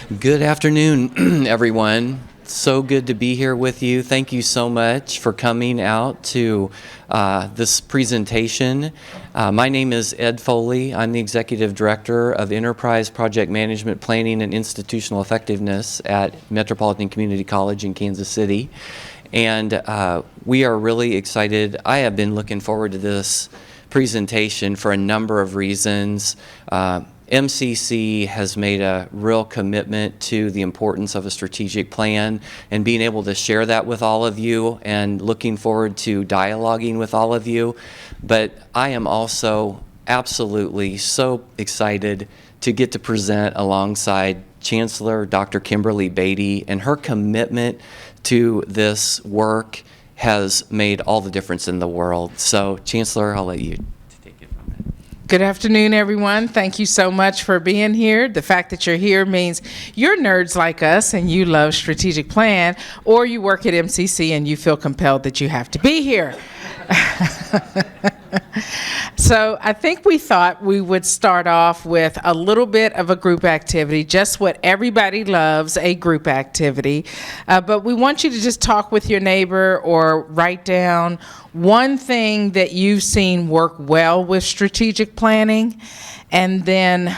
Good afternoon, everyone. So good to be here with you. Thank you so much for coming out to this presentation. My name is Ed Foley. I'm the Executive Director of Enterprise Project Management Planning and Institutional Effectiveness at Metropolitan Community College in Kansas City. And we are really excited. I have been looking forward to this presentation for a number of reasons. MCC has made a real commitment to the importance of a strategic plan and being able to share that with all of you, and looking forward to dialoguing with all of you. But I am also absolutely so excited to get to present alongside Chancellor Dr. Kimberly Beatty, and her commitment to this work has made all the difference in the world. So Chancellor, I'll let you take it from there. Good afternoon, everyone. Thank you so much for being here. The fact that you're here means you're nerds like us and you love strategic plan, or you work at MCC and you feel compelled that you have to be here. So I think we thought we would start off with a little bit of a group activity, just what everybody loves, a group activity. But we want you to just talk with your neighbor or write down one thing that you've seen work well with strategic planning, and then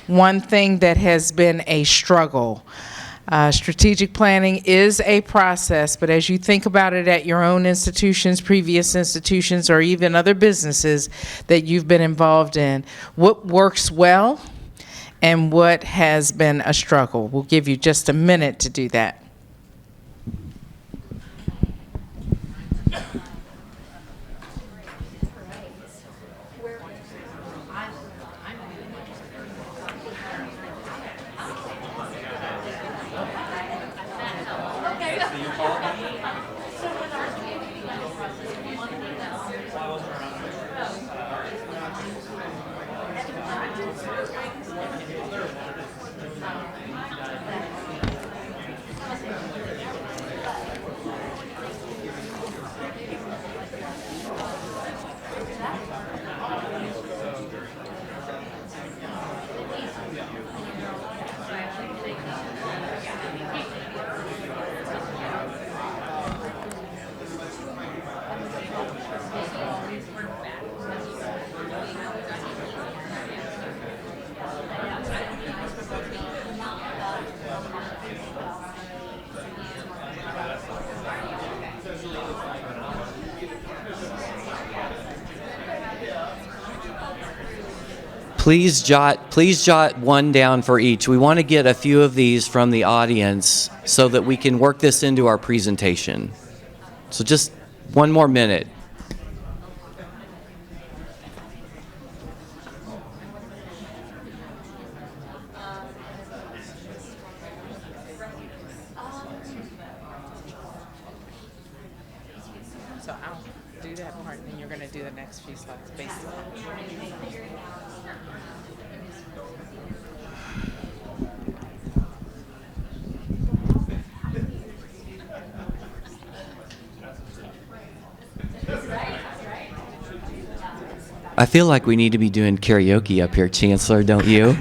one thing that has been a struggle. Strategic planning is a process, but as you think about it at your own institutions, previous institutions, or even other businesses that you've been involved in, what works well and what has been a struggle? We'll give you just a minute to do that. Please jot one down for each. We want to get a few of these from the audience so that we can work this into our presentation. So just one more minute. So I'll do that part, and then you're going to do the next few slides based on. I feel like we need to be doing karaoke up here, Chancellor, don't you?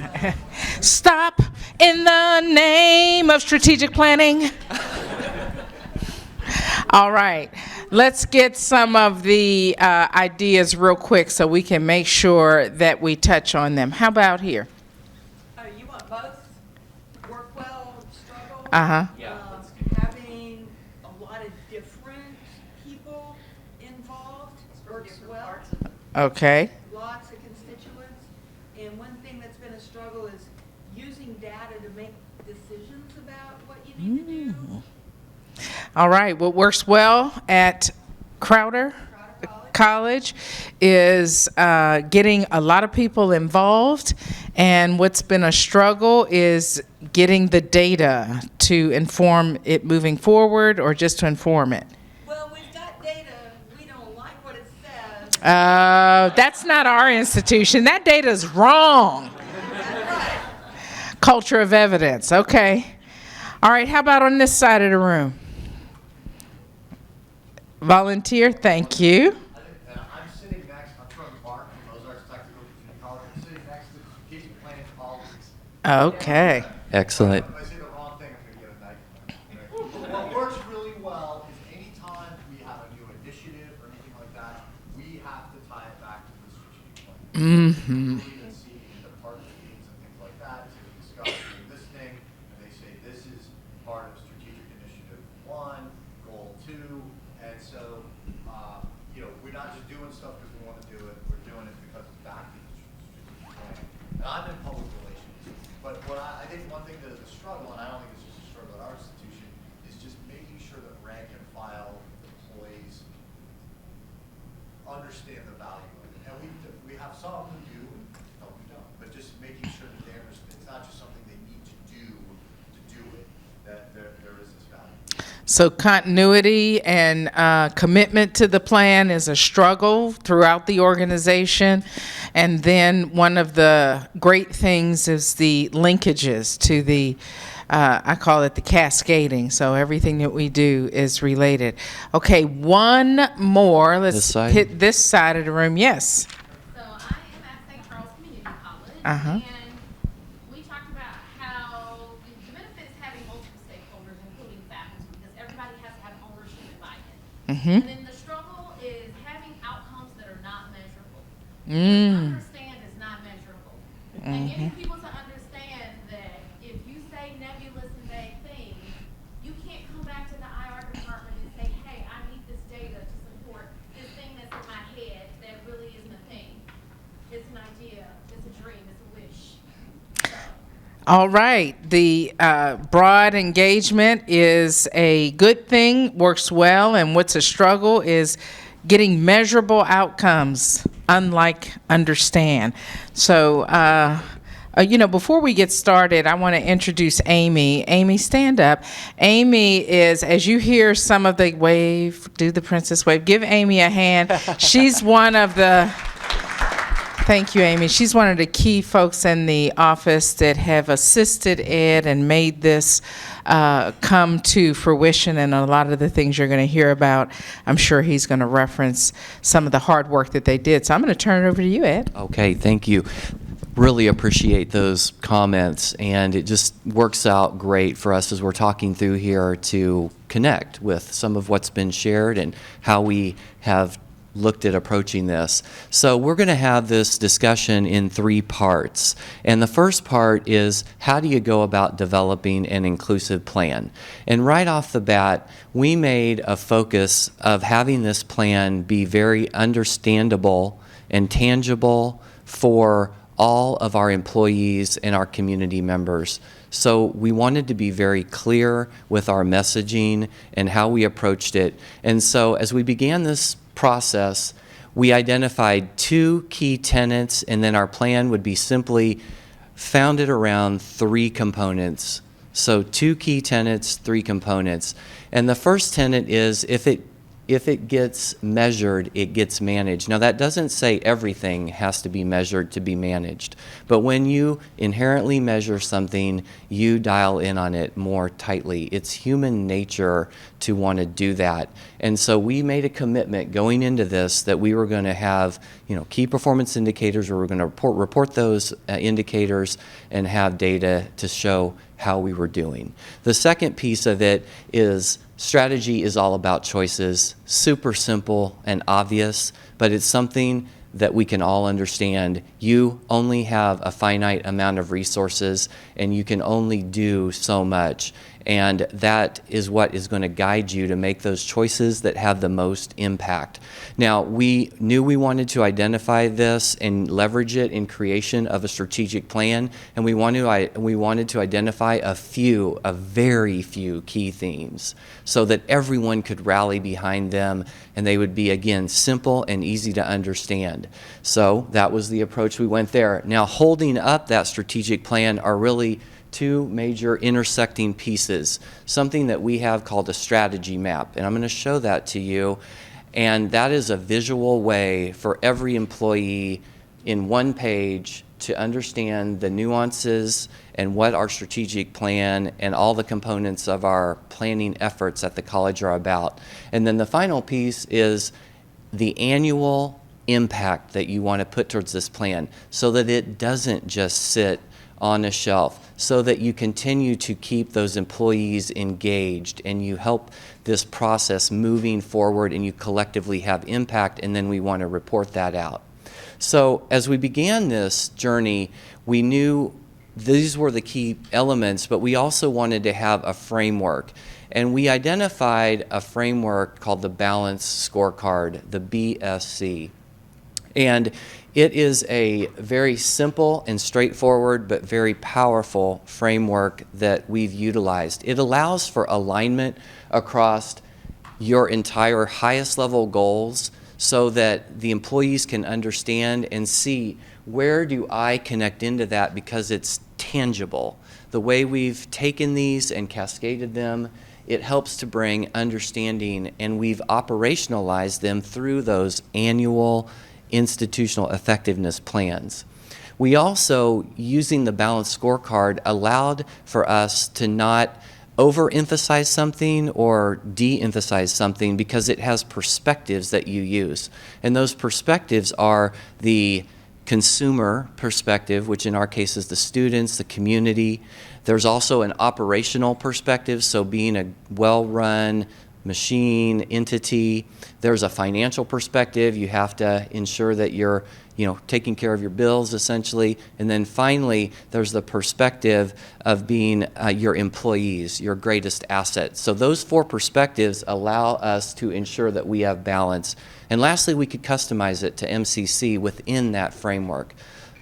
Stop in the name of strategic planning. All right, let's get some of the ideas real quick so we can make sure that we touch on them. How about here? You want both? Work well, struggle? Uh-huh. Yeah. Having a lot of different people involved works well. Okay. Lots of constituents. And one thing that's been a struggle is using data to make decisions about what you need to do. All right, what works well at Crowder College is getting a lot of people involved, and what's been a struggle is getting the data to inform it moving forward, or just to inform it. Well, we've got data. We don't like what it says. That's not our institution. That data is wrong. Culture of evidence. Okay. All right, how about on this side of the room? Volunteer, thank you. I'm sitting next, I'm from Mark from Ozarks Technical Community College. I'm sitting next to strategic planning colleagues. Okay. Excellent. If I say the wrong thing, I'm going to get a knife. But what works really well is anytime we have a new initiative or anything like that, we have to tie it back to the strategic plan. We even see in department meetings and things like that, so we discuss doing this thing, and they say this is part of strategic initiative 1, goal 2, and so, we're not just doing stuff because we want to do it, we're doing it because it's back to the strategic plan. And I'm in public relations, but what I think one thing that is a struggle, and I don't think it's just a struggle at our institution, is just making sure that rank and file employees understand the value of it. And we have some who do, and some who don't, but just making sure that they understand, it's not just something they need to do it, that there is this value. So continuity and commitment to the plan is a struggle throughout the organization. And then one of the great things is the linkages to the, I call it the cascading. So everything that we do is related. Okay, one more. Let's This side? hit this side of the room. Yes. So I am at St. Charles Community College, Uh-huh. and we talked about how the benefit is having multiple stakeholders, including faculty, because everybody has to have ownership and buy-in. Mm-hmm. And then the struggle is having outcomes that are not measurable. Understand is not measurable. And getting people to understand that if you say nebulous and vague things, you can't come back to the IR department and say, hey, I need this data to support this thing that's in my head that really isn't a thing. It's an idea, it's a dream, it's a wish. So, All right. The broad engagement is a good thing, works well, and what's a struggle is getting measurable outcomes, unlike understand. So, before we get started, I want to introduce Amy. Amy, stand up. Amy is, as you hear some of the wave, do the princess wave, give Amy a hand. She's one of the... Thank you, Amy. She's one of the key folks in the office that have assisted Ed and made this come to fruition, and a lot of the things you're going to hear about, I'm sure he's going to reference some of the hard work that they did. So I'm going to turn it over to you, Ed. Okay, thank you. Really appreciate those comments, and it just works out great for us as we're talking through here to connect with some of what's been shared and how we have looked at approaching this. So we're going to have this discussion in 3 parts. And the first part is, how do you go about developing an inclusive plan? And right off the bat, we made a focus of having this plan be very understandable and tangible for all of our employees and our community members. So we wanted to be very clear with our messaging and how we approached it. And so as we began this process, we identified 2 key tenets, and then our plan would be simply founded around 3 components. So 2 key tenets, 3 components. And the first tenet is, if it gets measured, it gets managed. Now, that doesn't say everything has to be measured to be managed, but when you inherently measure something, you dial in on it more tightly. It's human nature to want to do that. And so we made a commitment going into this that we were going to have, key performance indicators, where we're going to report those indicators and have data to show how we were doing. The second piece of it is, strategy is all about choices. Super simple and obvious, but it's something that we can all understand. You only have a finite amount of resources, and you can only do so much. And that is what is going to guide you to make those choices that have the most impact. Now, we knew we wanted to identify this and leverage it in creation of a strategic plan, and we wanted to identify a very few key themes so that everyone could rally behind them, and they would be, again, simple and easy to understand. So that was the approach we went there. Now, holding up that strategic plan are really 2 major intersecting pieces, something that we have called a strategy map, and I'm going to show that to you. And that is a visual way for every employee in one page to understand the nuances and what our strategic plan and all the components of our planning efforts at the college are about. And then the final piece is the annual impact that you want to put towards this plan, so that it doesn't just sit on a shelf so that you continue to keep those employees engaged and you help this process moving forward and you collectively have impact, and then we want to report that out. So as we began this journey, we knew these were the key elements, but we also wanted to have a framework. And we identified a framework called the Balance Scorecard, the BSC. And it is a very simple and straightforward but very powerful framework that we've utilized. It allows for alignment across your entire highest level goals so that the employees can understand and see, where do I connect into that, because it's tangible. The way we've taken these and cascaded them, it helps to bring understanding, and we've operationalized them through those annual institutional effectiveness plans. We also, using the Balanced Scorecard, allowed for us to not overemphasize something or de-emphasize something because it has perspectives that you use. And those perspectives are the consumer perspective, which in our case is the students, the community. There's also an operational perspective, so being a well-run machine, entity. There's a financial perspective. You have to ensure that you're, taking care of your bills, essentially. And then finally, there's the perspective of being your employees, your greatest asset. So those four perspectives allow us to ensure that we have balance. And lastly, we could customize it to MCC within that framework.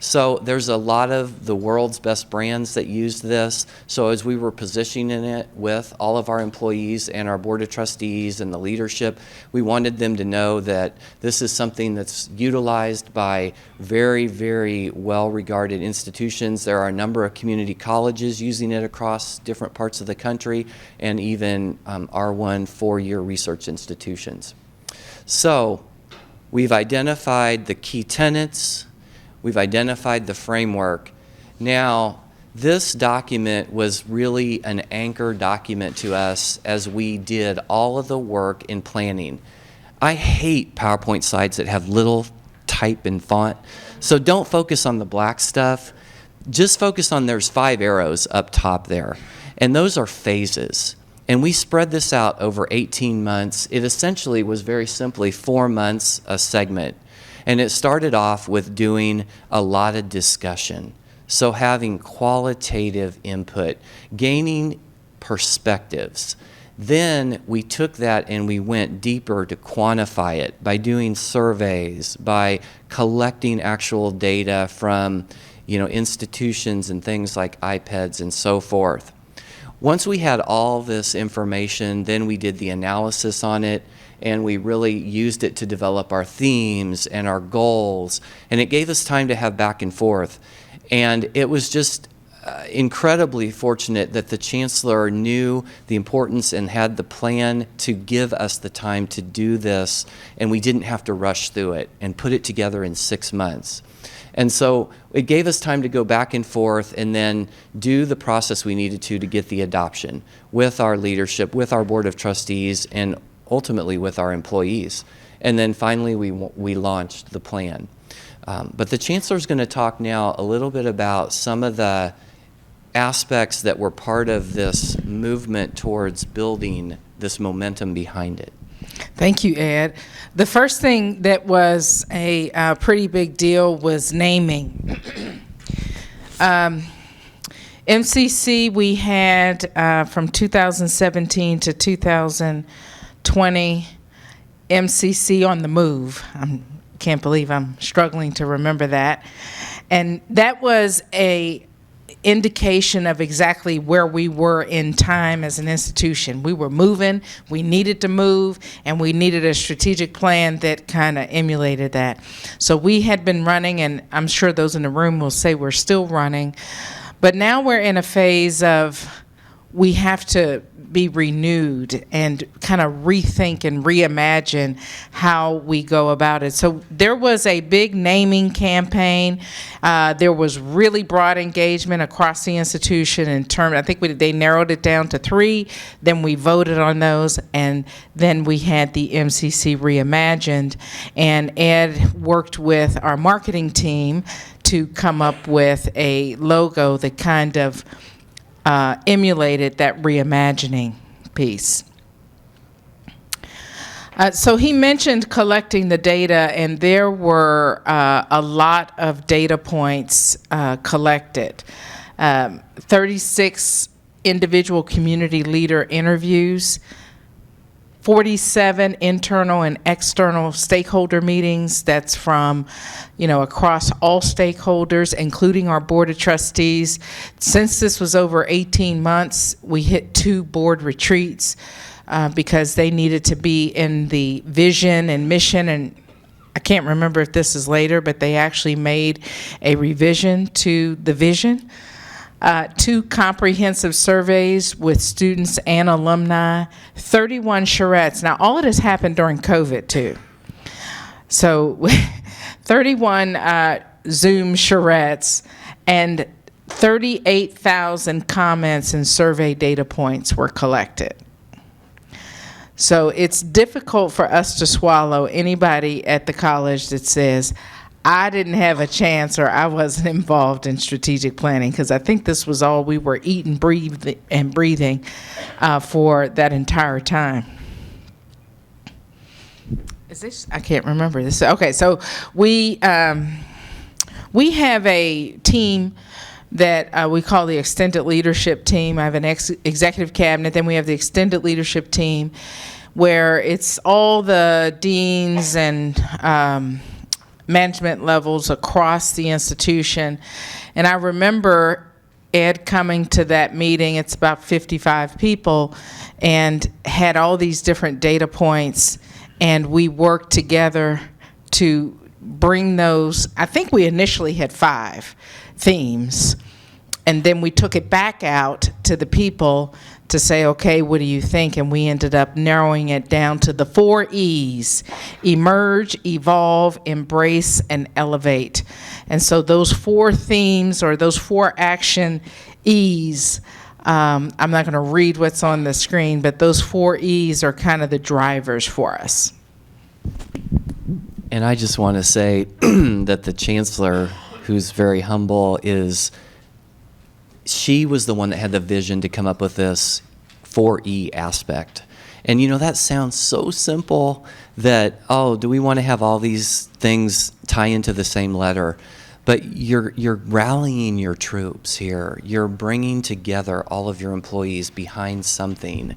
So there's a lot of the world's best brands that use this. So as we were positioning it with all of our employees and our board of trustees and the leadership, we wanted them to know that this is something that's utilized by very, very well-regarded institutions. There are a number of community colleges using it across different parts of the country, and even R1 four-year research institutions. So we've identified the key tenets. We've identified the framework. Now, this document was really an anchor document to us as we did all of the work in planning. I hate PowerPoint slides that have little type and font, so don't focus on the black stuff. Just focus on there's 5 arrows up top there, and those are phases. And we spread this out over 18 months. It essentially was very simply 4 months a segment. And it started off with doing a lot of discussion. So having qualitative input, gaining perspectives. Then we took that and we went deeper to quantify it by doing surveys, by collecting actual data from, institutions and things like iPads and so forth. Once we had all this information, then we did the analysis on it, and we really used it to develop our themes and our goals, and it gave us time to have back and forth. And it was just incredibly fortunate that the chancellor knew the importance and had the plan to give us the time to do this, and we didn't have to rush through it and put it together in 6 months. And so it gave us time to go back and forth and then do the process we needed to get the adoption with our leadership, with our board of trustees, and ultimately with our employees. And then finally we launched the plan. But the chancellor is going to talk now a little bit about some of the aspects that were part of this movement towards building this momentum behind it. Thank you, Ed. The first thing that was a pretty big deal was naming. MCC, we had from 2017 to 2020, MCC on the Move. I can't believe I'm struggling to remember that. And that was a indication of exactly where we were in time as an institution. We were moving, we needed to move, and we needed a strategic plan that kind of emulated that. So we had been running, and I'm sure those in the room will say we're still running, but now we're in a phase of we have to be renewed and kind of rethink and reimagine how we go about it. So there was a big naming campaign. There was really broad engagement across the institution in terms, I think they narrowed it down to 3, then we voted on those, and then we had the MCC Reimagined, and Ed worked with our marketing team to come up with a logo that kind of emulated that reimagining piece. So he mentioned collecting the data, and there were a lot of data points collected. 36 individual community leader interviews, 47 internal and external stakeholder meetings. That's from, across all stakeholders, including our board of trustees. Since this was over 18 months, we hit 2 board retreats because they needed to be in the vision and mission, and I can't remember if this is later, but they actually made a revision to the vision. 2 comprehensive surveys with students and alumni, 31 charrettes. Now, all of this happened during COVID, too. So 31 Zoom charrettes, and 38,000 comments and survey data points were collected. So it's difficult for us to swallow anybody at the college that says, I didn't have a chance or I wasn't involved in strategic planning, because I think this was all we were eating, breathing for that entire time. Is this? I can't remember this. Okay, so we have a team that we call the extended leadership team. I have an executive cabinet, then we have the extended leadership team, where it's all the deans and management levels across the institution. And I remember Ed coming to that meeting, it's about 55 people, and had all these different data points, and we worked together to bring those. I think we initially had 5 themes, and then we took it back out to the people to say, okay, what do you think? And we ended up narrowing it down to the 4 E's: emerge, evolve, embrace, and elevate. And so those 4 themes, or those 4 action E's, I'm not going to read what's on the screen, but those 4 E's are kind of the drivers for us. And I just want to say that the chancellor, who's very humble, she was the one that had the vision to come up with this 4E aspect. And that sounds so simple that, do we want to have all these things tie into the same letter? But you're rallying your troops here. You're bringing together all of your employees behind something,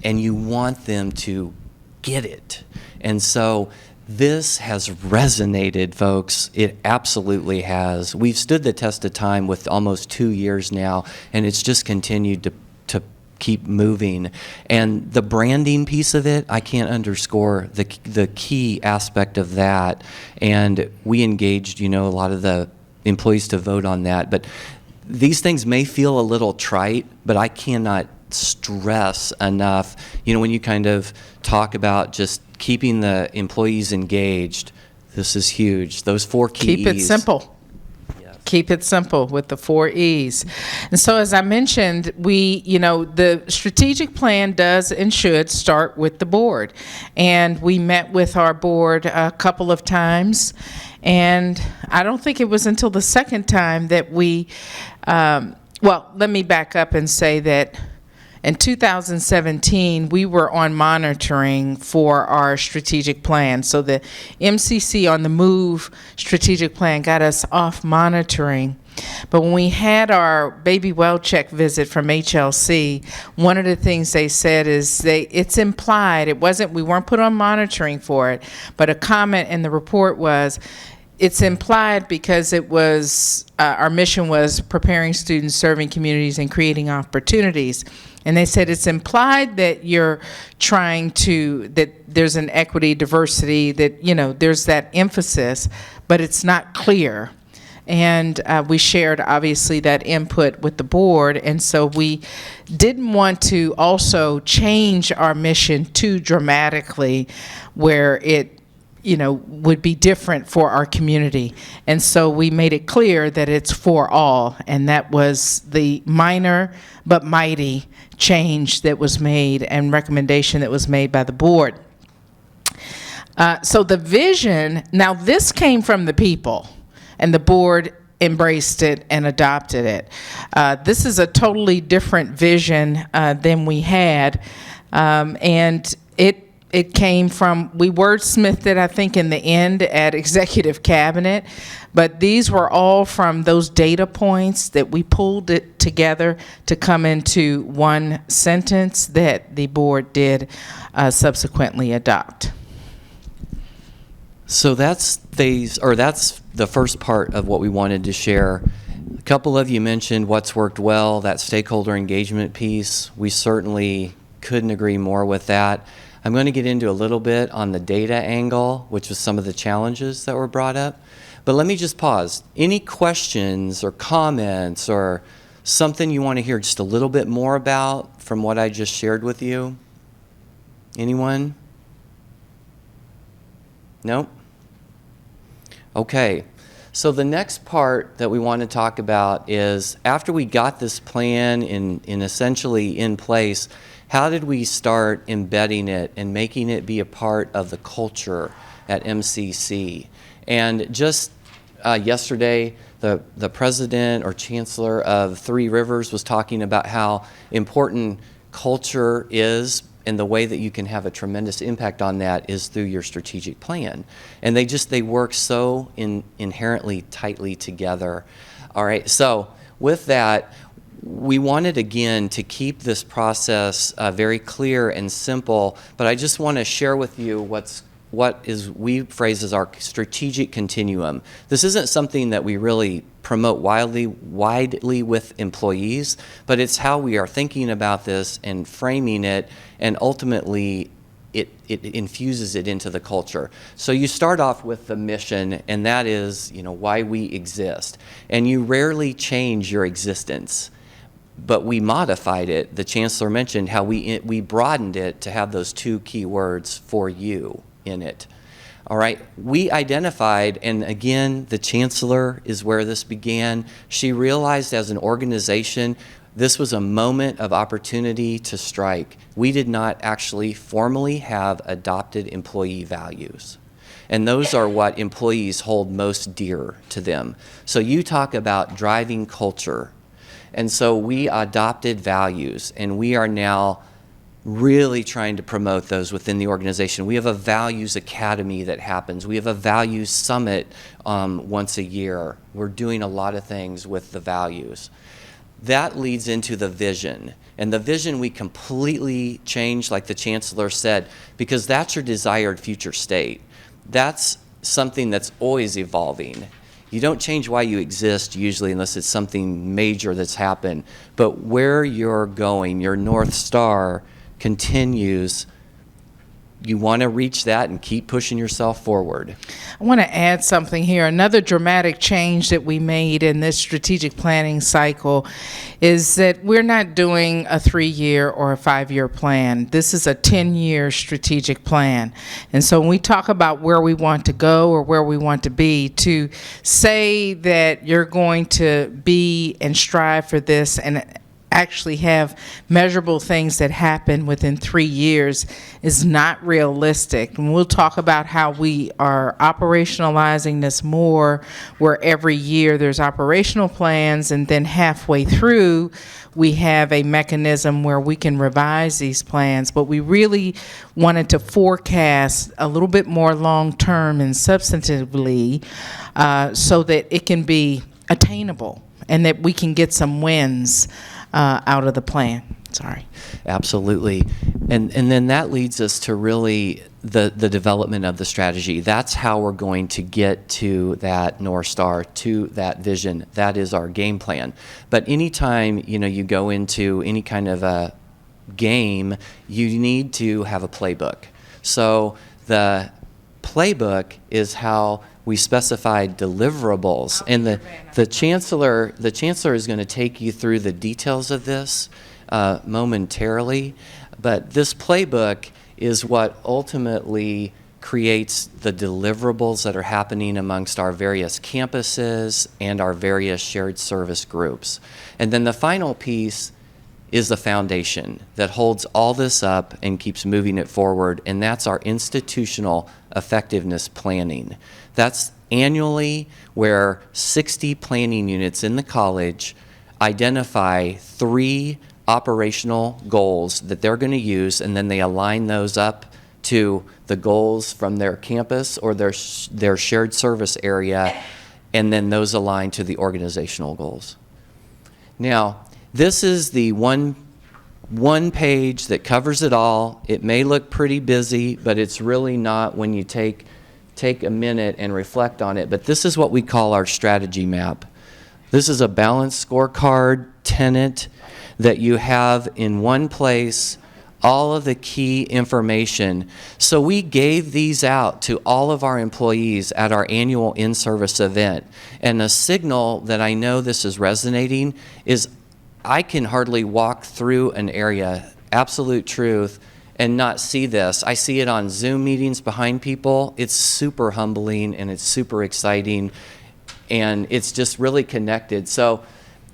and you want them to get it. And so this has resonated, folks. It absolutely has. We've stood the test of time with almost 2 years now, and it's just continued to keep moving. And the branding piece of it, I can't underscore the key aspect of that. And we engaged, a lot of the employees to vote on that. But these things may feel a little trite, but I cannot stress enough, when you kind of talk about just keeping the employees engaged, this is huge. Those 4 keys. Keep it simple. Yes. Keep it simple with the 4 E's. And so, as I mentioned, the strategic plan does and should start with the board. And we met with our board a couple of times. And I don't think it was until the second time that let me back up and say that in 2017, we were on monitoring for our strategic plan. So the MCC on the Move strategic plan got us off monitoring. But when we had our baby well check visit from HLC, one of the things they said is it's implied, we weren't put on monitoring for it, but a comment in the report was, it's implied because it was, our mission was preparing students, serving communities, and creating opportunities. And they said it's implied that you're trying that there's an equity, diversity, that, there's that emphasis, but it's not clear. And we shared, obviously, that input with the board. And so we didn't want to also change our mission too dramatically where it would be different for our community. And so we made it clear that it's for all, and that was the minor but mighty change that was made and recommendation that was made by the board. So the vision, now this came from the people, and the board embraced it and adopted it. This is a totally different vision than we had, and it came from, we wordsmithed it, I think, in the end at Executive Cabinet, but these were all from those data points that we pulled it together to come into one sentence that the board did subsequently adopt. So that's the first part of what we wanted to share. A couple of you mentioned what's worked well, that stakeholder engagement piece. We certainly couldn't agree more with that. I'm going to get into a little bit on the data angle, which was some of the challenges that were brought up. But let me just pause. Any questions or comments or something you want to hear just a little bit more about from what I just shared with you? Anyone? Nope? Okay, so the next part that we want to talk about is after we got this plan in essentially in place, how did we start embedding it and making it be a part of the culture at MCC? And just yesterday, the president or chancellor of Three Rivers was talking about how important culture is, and the way that you can have a tremendous impact on that is through your strategic plan. And they work so inherently tightly together. All right, so with that, we wanted again to keep this process very clear and simple, but I just want to share with you what we phrase as our strategic continuum. This isn't something that we really promote widely with employees, but it's how we are thinking about this and framing it, and ultimately it infuses it into the culture. So you start off with the mission, and that is, why we exist. And you rarely change your existence, but we modified it. The chancellor mentioned how we broadened it to have those two key words, for you, in it. All right, we identified, and again, the chancellor is where this began. She realized as an organization, this was a moment of opportunity to strike. We did not actually formally have adopted employee values. And those are what employees hold most dear to them. So you talk about driving culture. And so we adopted values, and we are now really trying to promote those within the organization. We have a values academy that happens. We have a values summit once a year. We're doing a lot of things with the values. That leads into the vision. And the vision we completely changed, like the chancellor said, because that's your desired future state. That's something that's always evolving. You don't change why you exist usually unless it's something major that's happened. But where you're going, your North Star, continues. You want to reach that and keep pushing yourself forward. I want to add something here. Another dramatic change that we made in this strategic planning cycle is that we're not doing a 3-year or a 5-year plan. This is a 10-year strategic plan. And so when we talk about where we want to go or where we want to be, to say that you're going to be and strive for this and actually have measurable things that happen within 3 years is not realistic. And we'll talk about how we are operationalizing this more, where every year there's operational plans, and then halfway through we have a mechanism where we can revise these plans. But we really wanted to forecast a little bit more long-term and substantively so that it can be attainable and that we can get some wins out of the plan. Sorry. Absolutely. And then that leads us to really the development of the strategy. That's how we're going to get to that North Star, to that vision. That is our game plan. But anytime you go into any kind of a game, you need to have a playbook. So the playbook is how we specified deliverables, and the chancellor is going to take you through the details of this momentarily, but this playbook is what ultimately creates the deliverables that are happening amongst our various campuses and our various shared service groups. And then the final piece is the foundation that holds all this up and keeps moving it forward, and that's our institutional effectiveness planning. That's annually where 60 planning units in the college identify 3 operational goals that they're going to use, and then they align those up to the goals from their campus or their shared service area, and then those align to the organizational goals. Now, this is the one page that covers it all. It may look pretty busy, but it's really not when you take a minute and reflect on it. But this is what we call our strategy map. This is a balanced scorecard tenet that you have in one place, all of the key information. So we gave these out to all of our employees at our annual in-service event. And a signal that I know this is resonating is I can hardly walk through an area, absolute truth, and not see this. I see it on Zoom meetings behind people. It's super humbling and it's super exciting, and it's just really connected. So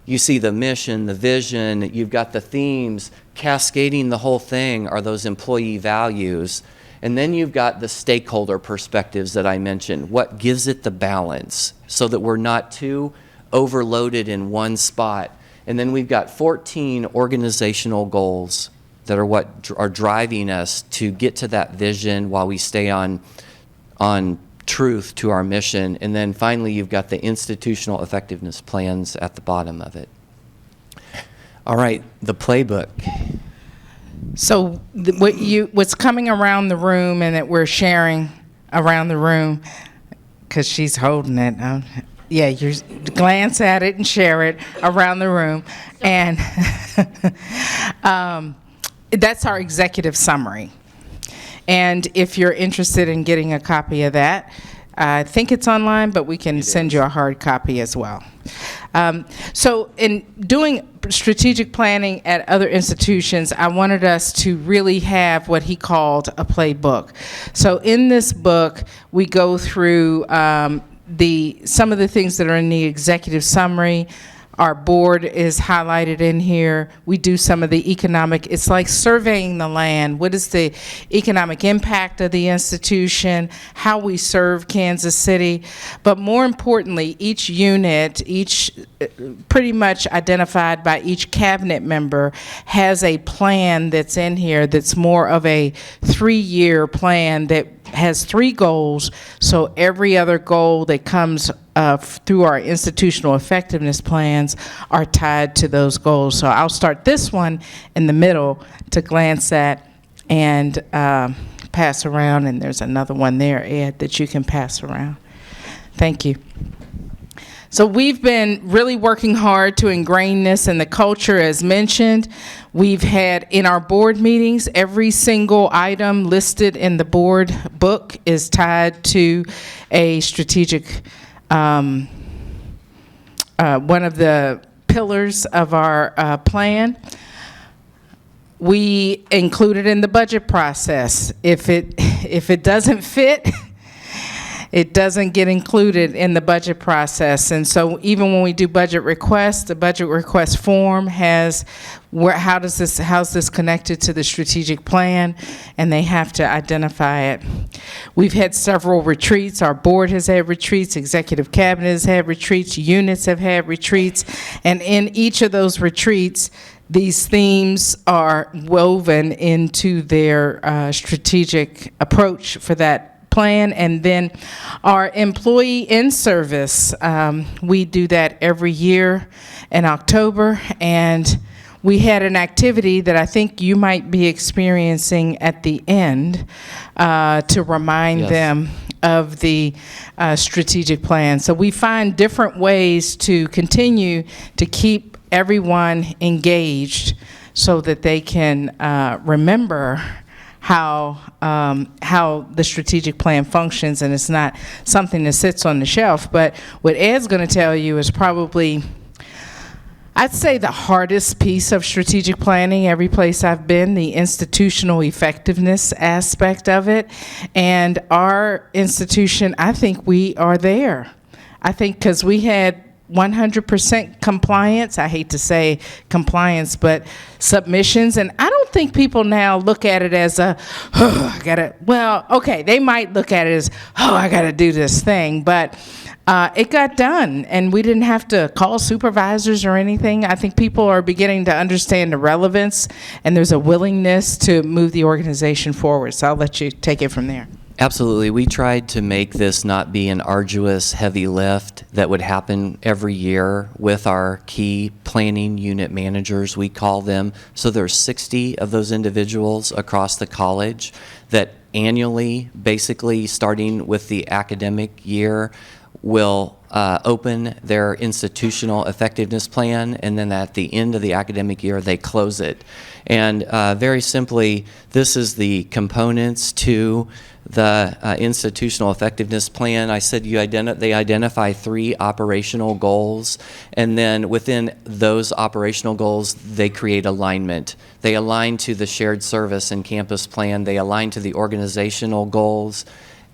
you see the mission, the vision, you've got the themes, cascading the whole thing are those employee values. And then you've got the stakeholder perspectives that I mentioned. What gives it the balance so that we're not too overloaded in one spot. And then we've got 14 organizational goals that are what are driving us to get to that vision while we stay on truth to our mission. And then finally, you've got the institutional effectiveness plans at the bottom of it. All right, the playbook. So what's coming around the room and that we're sharing around the room, because she's holding it. Yeah, you glance at it and share it around the room. And that's our executive summary. And if you're interested in getting a copy of that, I think it's online, but we can send you a hard copy as well. So in doing strategic planning at other institutions, I wanted us to really have what he called a playbook. So in this book, we go through some of the things that are in the executive summary. Our board is highlighted in here. We do some of the economic, it's like surveying the land. What is the economic impact of the institution, how we serve Kansas City, but more importantly, each unit, pretty much identified by each cabinet member, has a plan that's in here that's more of a 3-year plan that has 3 goals, so every other goal that comes through our institutional effectiveness plans are tied to those goals. So I'll start this one in the middle to glance at and pass around, and there's another one there, Ed, that you can pass around. Thank you. So we've been really working hard to ingrain this in the culture, as mentioned. We've had, in our board meetings, every single item listed in the board book is tied to a strategic, one of the pillars of our plan. We include it in the budget process. If it doesn't fit, it doesn't get included in the budget process. And so even when we do budget requests, the budget request form has how's this connected to the strategic plan, and they have to identify it. We've had several retreats. Our board has had retreats, executive cabinet has had retreats, units have had retreats, and in each of those retreats, these themes are woven into their strategic approach for that plan. And then our employee in service, we do that every year in October, and we had an activity that I think you might be experiencing at the end to remind them of the strategic plan. So we find different ways to continue to keep everyone engaged so that they can remember how the strategic plan functions, and it's not something that sits on the shelf. But what Ed's going to tell you is probably, I'd say, the hardest piece of strategic planning every place I've been, the institutional effectiveness aspect of it. And our institution, I think we are there. I think because we had 100% compliance. I hate to say compliance, but submissions. And I don't think people now look at it as they might look at it as, I got to do this thing. But it got done, and we didn't have to call supervisors or anything. I think people are beginning to understand the relevance, and there's a willingness to move the organization forward. So I'll let you take it from there. Absolutely. We tried to make this not be an arduous, heavy lift that would happen every year with our key planning unit managers, we call them. So there's 60 of those individuals across the college that annually, basically starting with the academic year, will open their institutional effectiveness plan, and then at the end of the academic year, they close it. And very simply, this is the components to the institutional effectiveness plan. I said they identify 3 operational goals, and then within those operational goals, they create alignment. They align to the shared service and campus plan. They align to the organizational goals.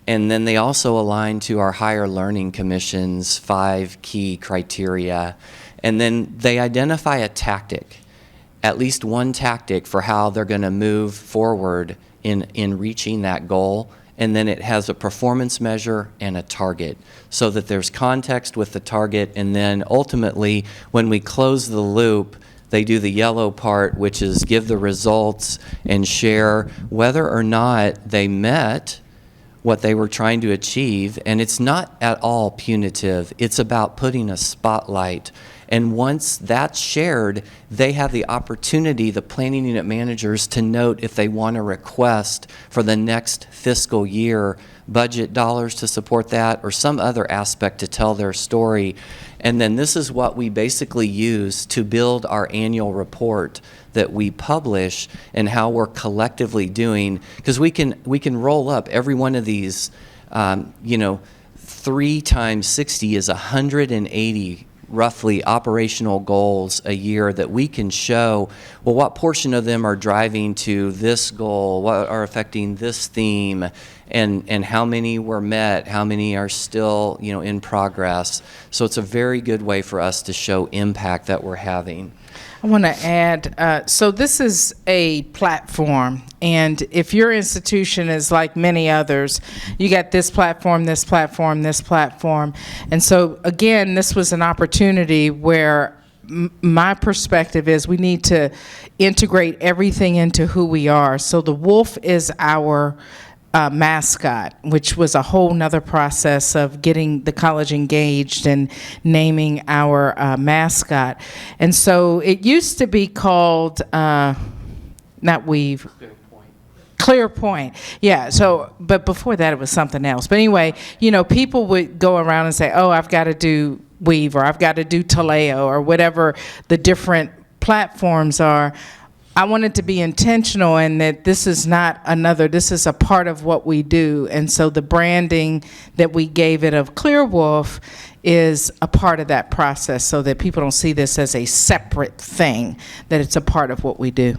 And then they also align to our Higher Learning Commission's 5 key criteria. And then they identify a tactic, at least one tactic for how they're going to move forward in reaching that goal. And then it has a performance measure and a target, so that there's context with the target. And then ultimately, when we close the loop, they do the yellow part, which is give the results and share whether or not they met what they were trying to achieve. And it's not at all punitive. It's about putting a spotlight. And once that's shared, they have the opportunity, the planning unit managers, to note if they want to request for the next fiscal year budget dollars to support that, or some other aspect to tell their story. And then this is what we basically use to build our annual report that we publish, and how we're collectively doing, because we can roll up every one of these, 3 times 60 is 180 roughly operational goals a year that we can show, well, what portion of them are driving to this goal, what are affecting this theme, and how many were met, how many are still, in progress. So it's a very good way for us to show impact that we're having. I want to add, so this is a platform, and if your institution is like many others, you got this platform, this platform, this platform. And so again, this was an opportunity where my perspective is we need to integrate everything into who we are. So the wolf is our mascot, which was a whole nother process of getting the college engaged and naming our mascot. And so it used to be called, not Weave. Clear Point. Yeah, so, but before that it was something else. But anyway, people would go around and say, oh, I've got to do Weave, or I've got to do Taleo, or whatever the different platforms are. I wanted to be intentional in that this is not another, this is a part of what we do. And so the branding that we gave it of Clear Wolf is a part of that process, so that people don't see this as a separate thing, that it's a part of what we do.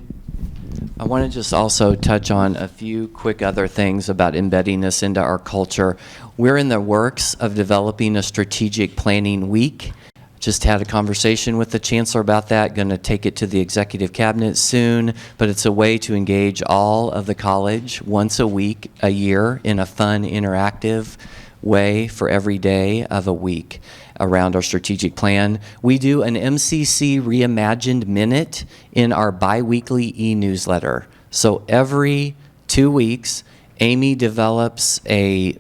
I want to just also touch on a few quick other things about embedding this into our culture. We're in the works of developing a strategic planning week. Just had a conversation with the chancellor about that, going to take it to the executive cabinet soon, but it's a way to engage all of the college once a week, a year, in a fun, interactive way for every day of a week around our strategic plan. We do an MCC Reimagined Minute in our biweekly e-newsletter. So every 2 weeks, Amy develops a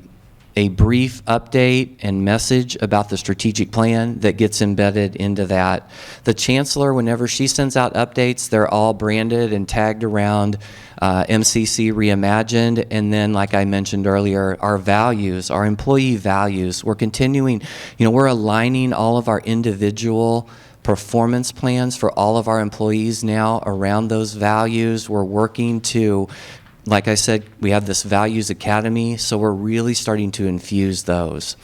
brief update and message about the strategic plan that gets embedded into that. The chancellor, whenever she sends out updates, they're all branded and tagged around MCC Reimagined. And then, like I mentioned earlier, our values, our employee values, we're continuing, we're aligning all of our individual performance plans for all of our employees now around those values. We're working to, like I said, we have this Values Academy, so we're really starting to infuse those.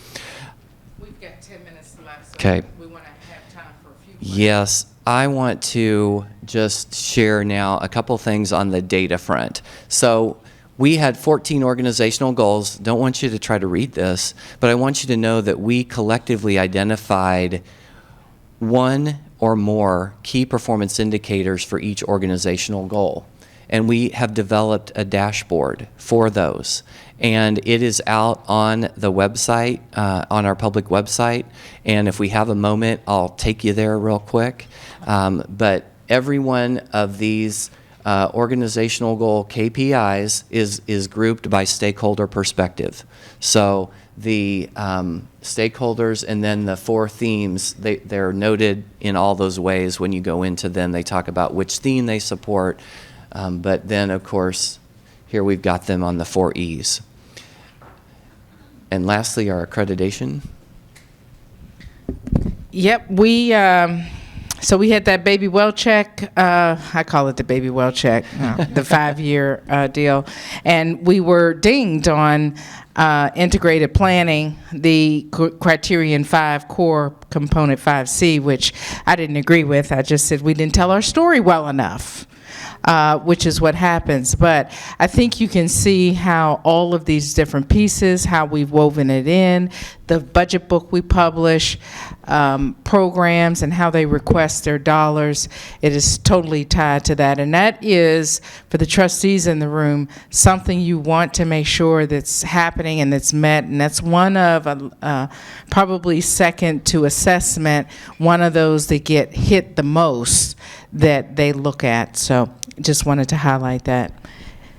We've got 10 minutes left, so okay. We want to have time for a few questions. Yes, I want to just share now a couple things on the data front. So we had 14 organizational goals. Don't want you to try to read this, but I want you to know that we collectively identified one or more key performance indicators for each organizational goal. And we have developed a dashboard for those. And it is out on the website, on our public website. And if we have a moment, I'll take you there real quick. But every one of these organizational goal KPIs is grouped by stakeholder perspective. So the stakeholders and then the 4 themes, they're noted in all those ways. When you go into them, they talk about which theme they support. But then, of course, here we've got them on the 4 E's. And lastly, our accreditation. Yep, so we had that baby well check. I call it the baby well check, the 5-year deal. And we were dinged on integrated planning, the criterion 5, core component 5C, which I didn't agree with. I just said we didn't tell our story well enough. Which is what happens. But I think you can see how all of these different pieces, how we've woven it in, the budget book we publish, programs and how they request their dollars. It is totally tied to that. And that is, for the trustees in the room, something you want to make sure that's happening and that's met. And that's one of, probably second to assessment, one of those that get hit the most that they look at. So just wanted to highlight that.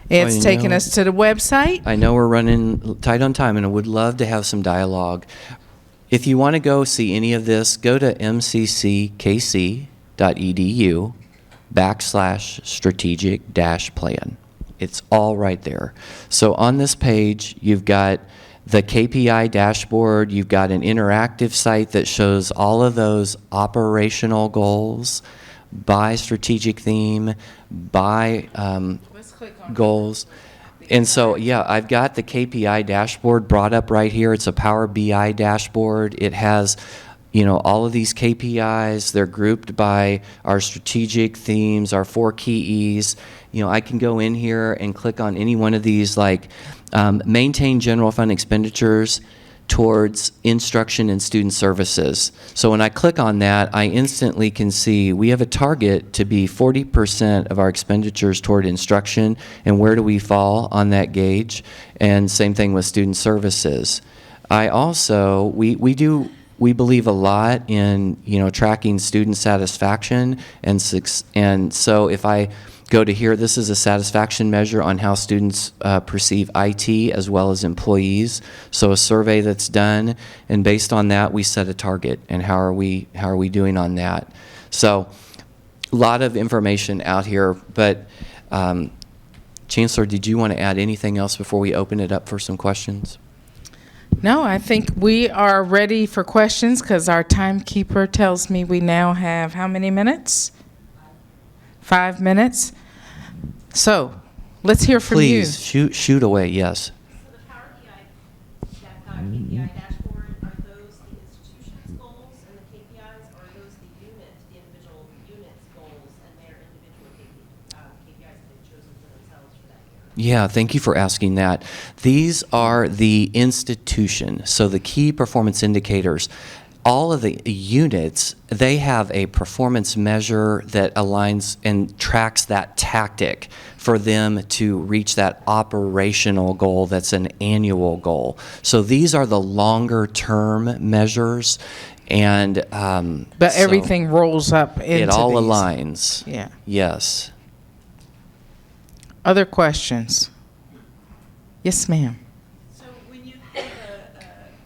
It's taken us to the website. I know we're running tight on time, and I would love to have some dialogue. If you want to go see any of this, go to mcckc.edu/strategic-plan. It's all right there. So on this page, you've got the KPI dashboard. You've got an interactive site that shows all of those operational goals by strategic theme, by goals. And so, yeah, I've got the KPI dashboard brought up right here. It's a Power BI dashboard. It has, all of these KPIs. They're grouped by our strategic themes, our 4 key E's. I can go in here and click on any one of these, like maintain general fund expenditures towards instruction and student services. So when I click on that, I instantly can see we have a target to be 40% of our expenditures toward instruction, and where do we fall on that gauge? And same thing with student services. I also, we believe a lot in, tracking student satisfaction, and so if I go to here, this is a satisfaction measure on how students perceive IT as well as employees. So a survey that's done, and based on that, we set a target, and how are we doing on that? So a lot of information out here, but Chancellor, did you want to add anything else before we open it up for some questions? No, I think we are ready for questions because our timekeeper tells me we now have how many minutes? 5 minutes. So let's hear from you. Please, shoot away, yes. So the Power BI KPI dashboard, are those the institution's goals and the KPIs, or are those the individual units' goals and their individual KPIs that they've chosen for themselves for that year? Yeah, thank you for asking that. These are the institution, so the key performance indicators. All of the units, they have a performance measure that aligns and tracks that tactic for them to reach that operational goal that's an annual goal. So these are the longer term measures, and But everything rolls up into it all these. aligns. Yeah. Yes. Other questions? Yes, ma'am. So when you have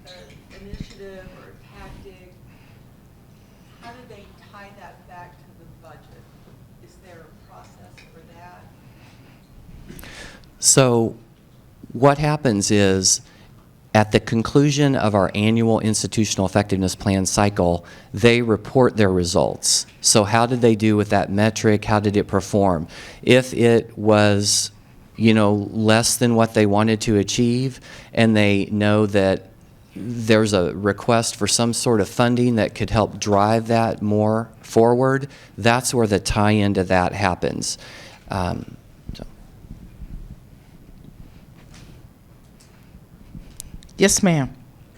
an initiative or a tactic, how do they tie that back to the budget? Is there a process for that? So what happens is, at the conclusion of our annual institutional effectiveness plan cycle, they report their results. So how did they do with that metric? How did it perform? If it was, less than what they wanted to achieve, and they know that there's a request for some sort of funding that could help drive that more forward, that's where the tie-in to that happens. Yes, ma'am.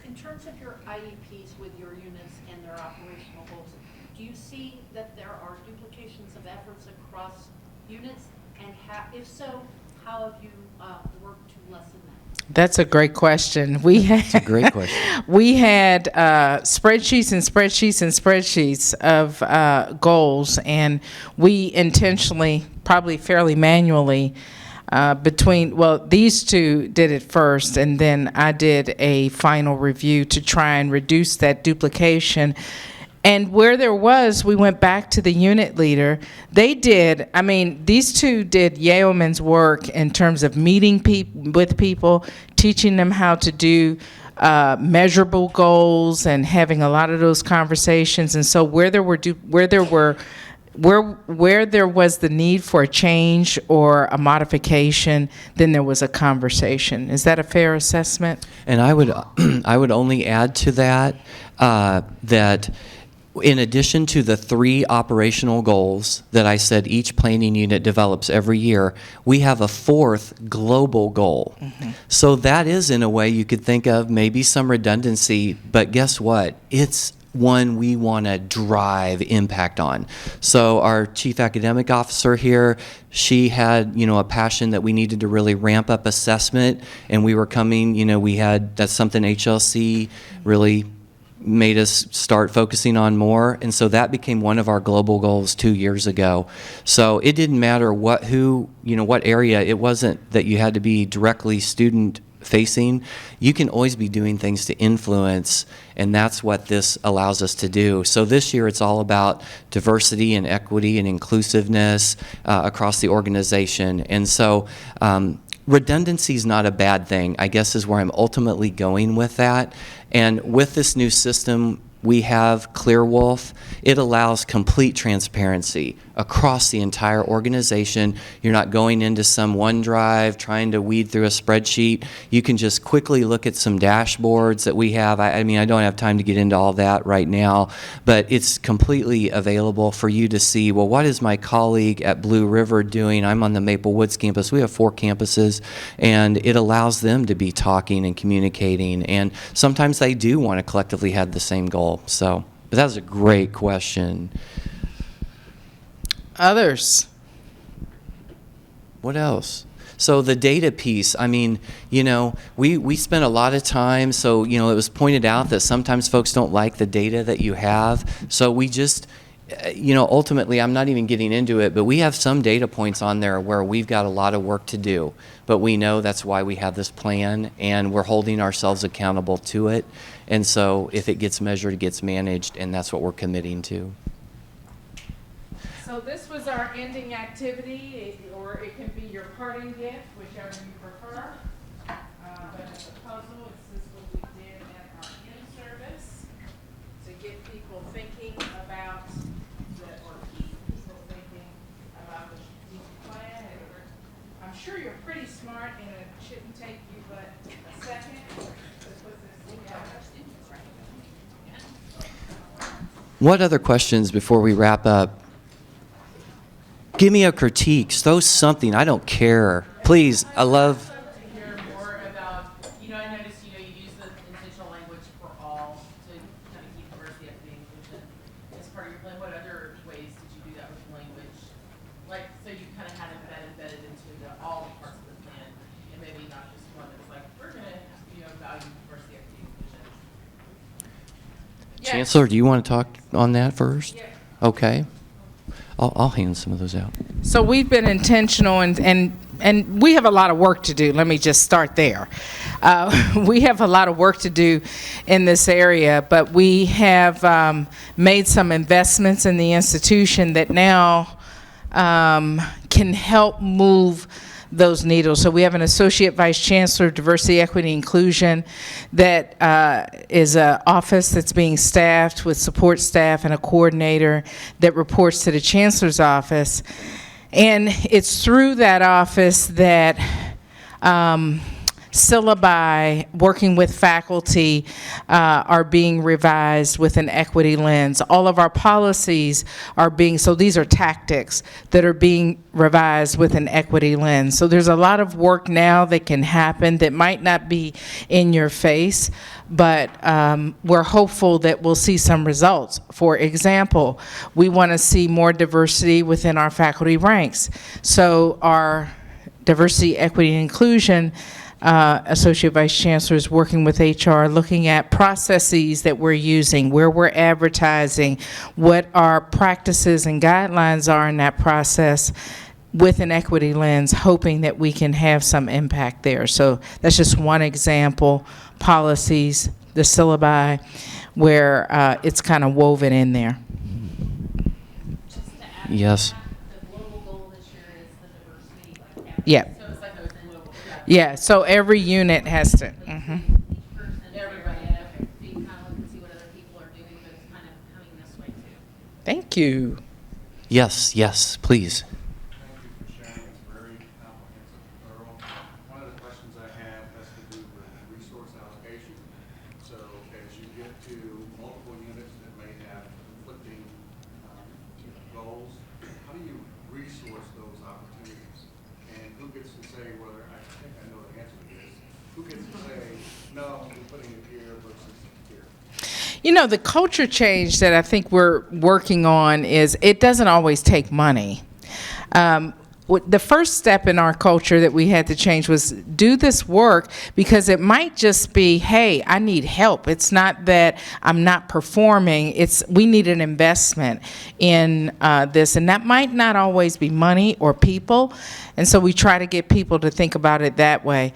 In terms of your IEPs with your units and their operational goals, If so, how have you worked to lessen that? That's a great question. We had a great question. We had spreadsheets and spreadsheets and spreadsheets of goals, and we intentionally, probably fairly manually, these two did it first, and then I did a final review to try and reduce that duplication. And where there was, we went back to the unit leader. These two did yeoman's work in terms of meeting with people, teaching them how to do measurable goals, and having a lot of those conversations. And so where there was the need for a change or a modification, then there was a conversation. Is that a fair assessment? And I would only add to that that in addition to the 3 operational goals that I said each planning unit develops every year, we have a 4th global goal. Mm-hmm. So that is, in a way, you could think of maybe some redundancy, but guess what? It's one we want to drive impact on. So our chief academic officer here, she had, a passion that we needed to really ramp up assessment, and we were coming, that's something HLC really made us start focusing on more, and so that became one of our global goals 2 years ago. So it didn't matter what area. It wasn't that you had to be directly student facing. You can always be doing things to influence, and that's what this allows us to do. So this year it's all about diversity and equity and inclusiveness across the organization. And so redundancy is not a bad thing, I guess, is where I'm ultimately going with that. And with this new system, we have Clearwolf. It allows complete transparency across the entire organization. You're not going into some OneDrive trying to weed through a spreadsheet. You can just quickly look at some dashboards that we have. I don't have time to get into all that right now, but it's completely available for you to see, well, what is my colleague at Blue River doing? I'm on the Maple Woods campus. We have 4 campuses, and it allows them to be talking and communicating, and sometimes they do want to collectively have the same goal. So, but that was a great question. Others? What else? So the data piece, we spent a lot of time, so, it was pointed out that sometimes folks don't like the data that you have. So we just, ultimately, I'm not even getting into it, but we have some data points on there where we've got a lot of work to do. But we know that's why we have this plan, and we're holding ourselves accountable to it. And so if it gets measured, it gets managed, and that's what we're committing to. So this was our ending activity, or it can be your parting gift, whichever you prefer. But as a puzzle, this is what we did at our in-service to get people thinking about, or keep people thinking about the strategic plan. I'm sure you're pretty smart, and it shouldn't take you but a second to put this together. What other questions before we wrap up? Give me a critique. Throw something. I don't care. Please, I love. To hear more about, I noticed, you use the intentional language for all to kind of keep diversity, equity, and inclusion as part of your plan. What other ways did you do that with language? Like, so you kind of had that embedded into all the parts of the plan, and maybe not just one that's like, we're going to, value diversity, equity, and inclusion. Yes. Chancellor, do you want to talk on that first? Yeah. Okay. I'll hand some of those out. So we've been intentional, and we have a lot of work to do. Let me just start there. We have a lot of work to do in this area, but we have made some investments in the institution that now can help move those needles. So we have an Associate Vice Chancellor of Diversity, Equity, Inclusion that is an office that's being staffed with support staff and a coordinator that reports to the Chancellor's office. And it's through that office that syllabi, working with faculty, are being revised with an equity lens. All of our policies are being, so these are tactics that are being revised with an equity lens. So there's a lot of work now that can happen that might not be in your face, but we're hopeful that we'll see some results. For example, we want to see more diversity within our faculty ranks. So our diversity, equity, and inclusion Associate Vice Chancellor is working with HR, looking at processes that we're using, where we're advertising, what our practices and guidelines are in that process with an equity lens, hoping that we can have some impact there. So that's just one example. Policies, the syllabi, where it's kind of woven in there. Just to add to Yes. that, the global goal this year is the diversity, like, cabinet. Yeah. So it's like those global, Yeah, so every unit has to. Each person, everybody, we kind of look and see what other people are doing, but it's kind of coming this way too. Thank you. Yes, yes, please. Thank you for sharing. It's very comprehensive and thorough. One of the questions I have has to do with resource allocation. So as you get to multiple units that may have conflicting goals, how do you resource those opportunities? And who gets to say whether, I think I know the answer to this, who gets to say, no, we're putting it here versus here? You know, the culture change that I think we're working on is it doesn't always take money. The first step in our culture that we had to change was do this work because it might just be, hey, I need help. It's not that I'm not performing. It's we need an investment in this. And that might not always be money or people. And so we try to get people to think about it that way.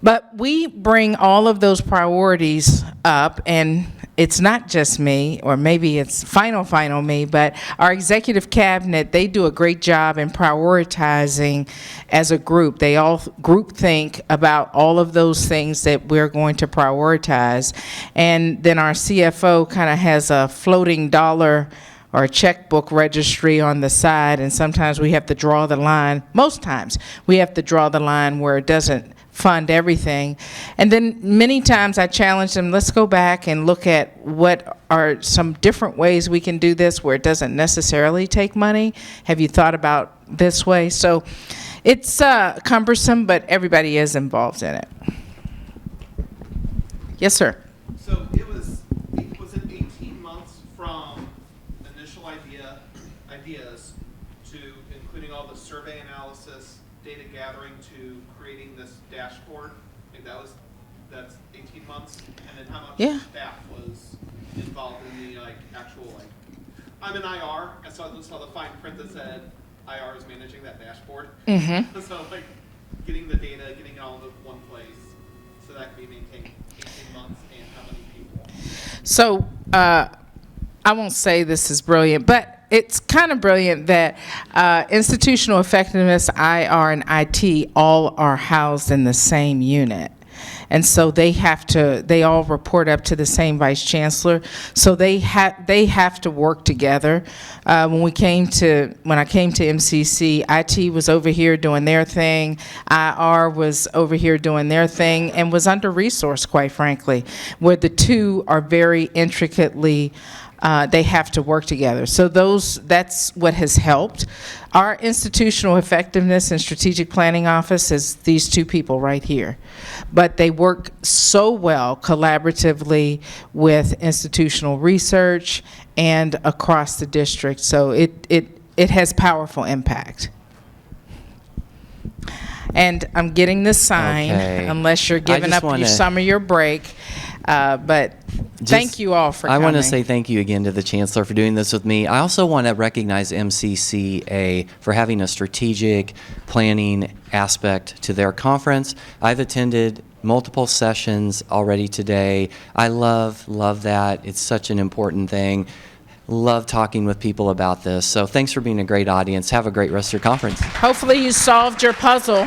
But we bring all of those priorities up, and it's not just me, or maybe it's final me, but our executive cabinet, they do a great job in prioritizing as a group. They all group think about all of those things that we're going to prioritize. And then our CFO kind of has a floating dollar or a checkbook registry on the side, and sometimes we have to draw the line. Most times we have to draw the line where it doesn't fund everything. And then many times I challenge them, let's go back and look at what are some different ways we can do this where it doesn't necessarily take money. Have you thought about this way? So it's cumbersome, but everybody is involved in it. Yes, sir. So it was it 18 months from initial ideas to including all the survey analysis, data gathering to creating this dashboard? Like that's 18 months, and then how much staff was involved in the actual I'm an IR, and so I saw the fine print that said IR is managing that dashboard. Mm-hmm. So getting the data, getting it all into one place, so that can be maintained 18 months, and how many people? So I won't say this is brilliant, but it's kind of brilliant that institutional effectiveness, IR, and IT all are housed in the same unit. And so they all report up to the same vice chancellor. So they have to work together. When I came to MCC, IT was over here doing their thing, IR was over here doing their thing, and was under-resourced, quite frankly, where the two are very intricately they have to work together. So that's what has helped. Our institutional effectiveness and strategic planning office is these two people right here. But they work so well collaboratively with institutional research and across the district. So it has powerful impact. And I'm getting the sign, unless you're giving up some of your break. But thank you all for coming. I want to say thank you again to the Chancellor for doing this with me. I also want to recognize MCCA for having a strategic planning aspect to their conference. I've attended multiple sessions already today. I love that. It's such an important thing. Love talking with people about this. So thanks for being a great audience. Have a great rest of your conference. Hopefully you solved your puzzle.